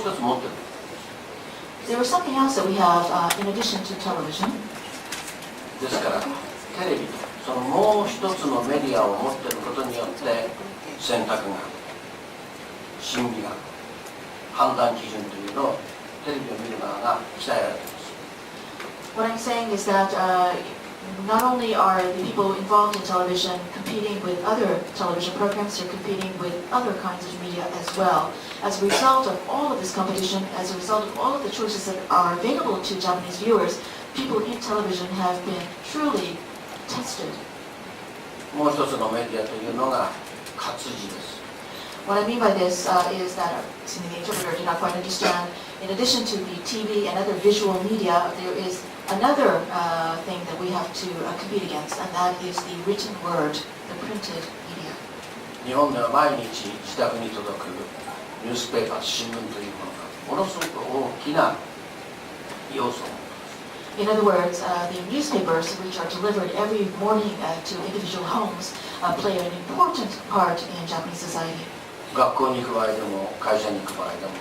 一つ持ってる。 There is something else that we have in addition to television. ですからテレビ、そのもう一つのメディアを持っていることによって選択が、審議が、判断基準というのをテレビを見る側が鍛えられています。 What I'm saying is that not only are the people involved in television competing with other television programs, they're competing with other kinds of media as well. As a result of all of this competition, as a result of all of the choices that are available to Japanese viewers, people in television have been truly tested. もう一つのメディアというのが活字です。 What I mean by this is that, excuse me, the interpreter did not quite understand. In addition to the TV and other visual media, there is another thing that we have to compete against, and that is the written word, the printed media. 日本では毎日自宅に届くニュースペーパー、新聞というものがものすごく大きな要素を持っています。 In other words, the newspapers, which are delivered every morning to individual homes, play an important part in Japanese society. 学校に行く場合でも会社に行く場合でも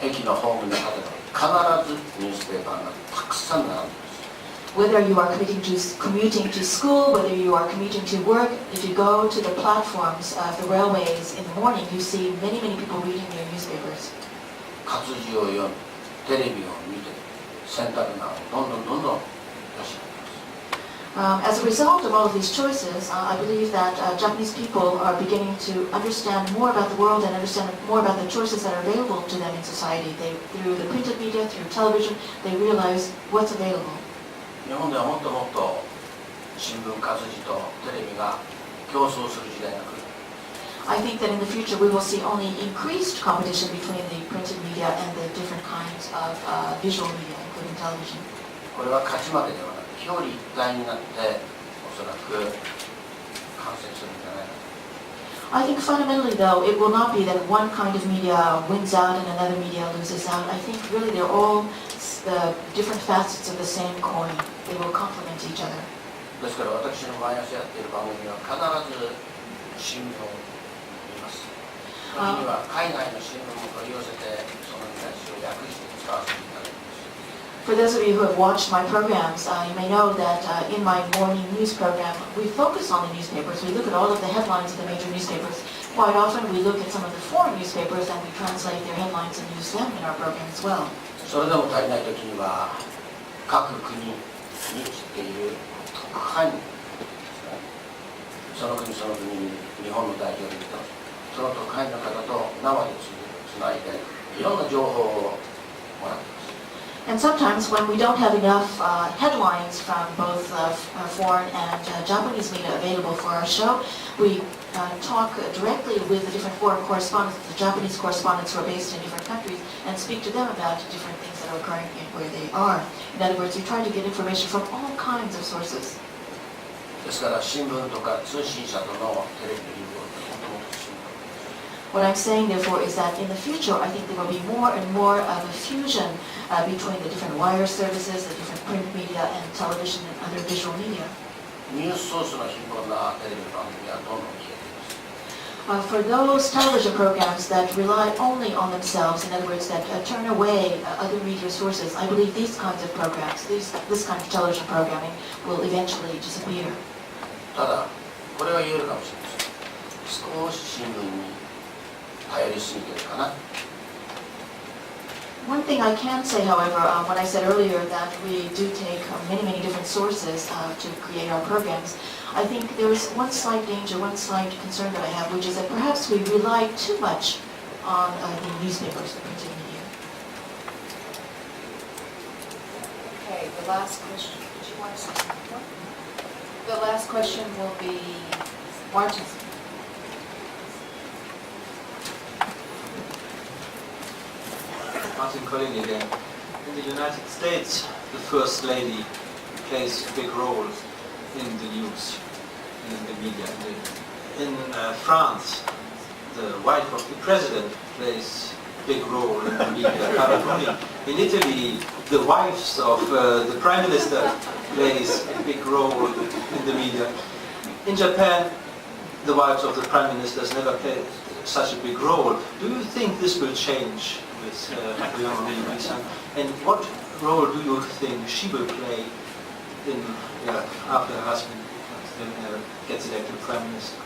駅のホームに立てば必ずニュースペーパーがたくさん並んでいます。 Whether you are commuting to school, whether you are commuting to work, if you go to the platforms of the railways in the morning, you see many people reading their newspapers. 活字を読み、テレビを見て選択がどんどん養っています。 As a result of all of these choices, I believe that Japanese people are beginning to understand more about the world and understand more about the choices that are available to them in society. Through the printed media, through television, they realize what's available. 日本ではもっともっと新聞活字とテレビが競争する時代が来る。 I think that in the future we will see only increased competition between the printed media and the different kinds of visual media, including television. これは勝ち負けではなく表裏一体になっておそらく完成するんじゃないかと。 I think fundamentally, though, it will not be that one kind of media wins out and another media loses out. I think really they're all the different facets of the same coin. They will complement each other. ですから私の毎朝やっている番組は必ず新聞を見ます。時には海外の新聞も取り寄せてその見出しを訳して使わせていただきます。 For those of you who have watched my programs, you may know that in my morning news program, we focus on the newspapers. We look at all of the headlines of the major newspapers. Quite often, we look at some of the foreign newspapers and we translate their headlines and use them in our program as well. それでも足りない時には各国に生きている特派員ですね。その国その国に日本の代表にいるとその特派員の方と生でつないでいろんな情報をもらっています。 And sometimes when we don't have enough headlines from both foreign and Japanese media available for our show, we talk directly with the different foreign correspondents, the Japanese correspondents who are based in different countries, and speak to them about different things that are occurring in where they are. In other words, we try to get information from all kinds of sources. ですから新聞とか通信社とのテレビの融合って本当に進む。 What I'm saying, therefore, is that in the future, I think there will be more and more of a fusion between the different wire services, the different print media, and television and other visual media. ニュースソースの貧乏なテレビ番組はどんどん消えています。 For those television programs that rely only on themselves, in other words, that turn away other media sources, I believe these kinds of programs, this kind of television programming, will eventually disappear. ただこれは言えるかもしれません。少し新聞に頼りすぎてるかな。 One thing I can say, however, when I said earlier that we do take many different sources to create our programs, I think there is one slight danger, one slight concern that I have, which is that perhaps we rely too much on the newspapers, the printed media. Okay, the last question. Did you want to say something more? The last question will be Martin. Martin Collin again. In the United States, the First Lady plays a big role in the news, in the media. In France, the wife of the president plays a big role in the media. In Italy, the wives of the prime minister plays a big role in the media. In Japan, the wives of the prime ministers never played such a big role. Do you think this will change with Hatoyama Miyuki-san. And what role do you think she will play in after her husband gets elected prime minister?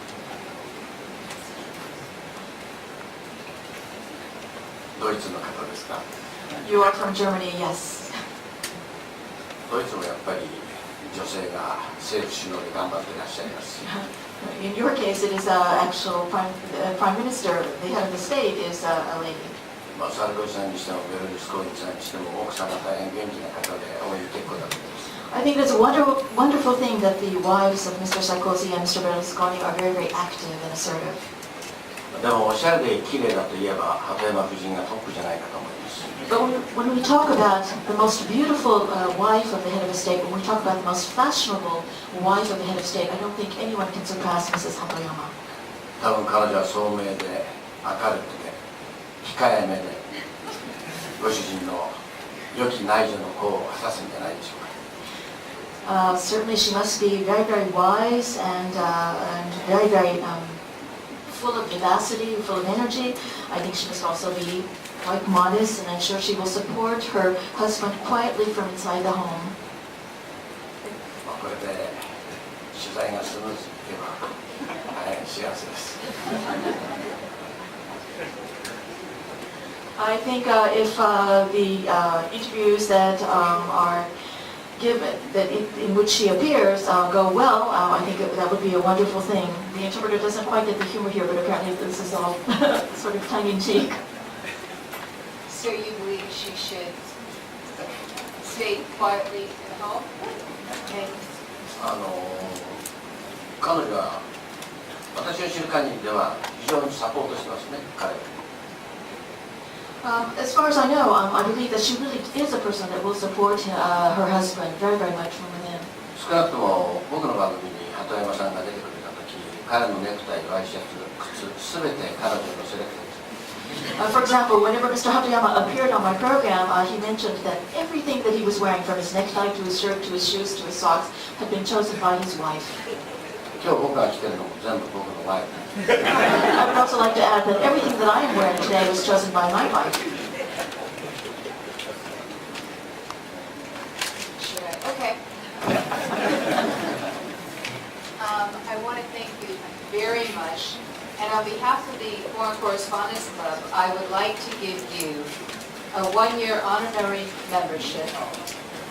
ドイツの方ですか。 You are from Germany, yes. ドイツもやっぱり女性が政府首脳で頑張っていらっしゃいます。 In your case, it is actual prime minister. The head of the state is a lady. まあサルコジさんにしてもベルルスコーニさんにしても奥様大変元気な方で応援結構だと思います。 I think it's a wonderful thing that the wives of Mr. Sarkozy and Mr. Berlusconi are very, very active and assertive. でもおしゃれで綺麗だといえば鳩山夫人がトップじゃないかと思います。 But when we talk about the most beautiful wife of the head of the state, when we talk about the most fashionable wife of the head of state, I don't think anyone can surpass Mrs. Hatoyama. 多分彼女は聡明で明るくで控えめでご主人の良き内助の功を果たすんじゃないでしょうか。 Certainly she must be very, very wise and very, very full of vivacity, full of energy. I think she must also be quite modest, and I'm sure she will support her husband quietly from inside the home. これで取材がスムーズにいけば大変幸せです。 I think if the interviews that are given, in which she appears, go well, I think that would be a wonderful thing. The interpreter doesn't quite get the humor here, but apparently this is all sort of tongue-in-cheek. So you believe she should stay quietly at home? Okay. 彼女は私の知る限りでは非常にサポートしてますね、彼は。 As far as I know, I believe that she really is a person that will support her husband very, very much from within. 少なくとも僕の番組に鳩山さんが出てくれた時、彼のネクタイ、ワイシャツ、靴、すべて彼女のセレクトです。 For example, whenever Mr. Hatoyama appeared on my program, he mentioned that everything that he was wearing, from his necktie to his shirt to his shoes to his socks, had been chosen by his wife. 今日僕が着てるのも全部僕のワイフ。 I would also like to add that everything that I am wearing today was chosen by my wife. Should I? Okay. I want to thank you very much. And on behalf of the Foreign Correspondents Club, I would like to give you a one-year honorary membership.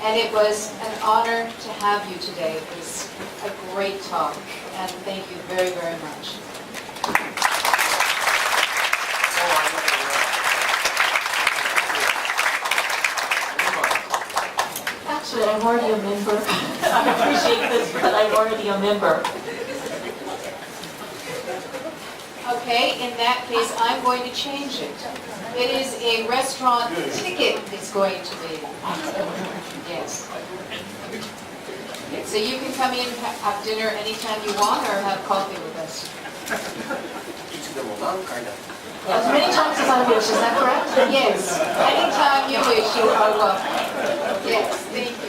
And it was an honor to have you today. It was a great talk. And thank you very, very much. Actually, I'm already a member. I appreciate this, but I'm already a member. Okay, in that case, I'm going to change it. It is a restaurant ticket it's going to be. Yes. So you can come in, have dinner anytime you want, or have coffee with us. いつでも何回だって。 As many times as I wish, is that correct? Yes, anytime you wish, you are welcome. Yes, thank you.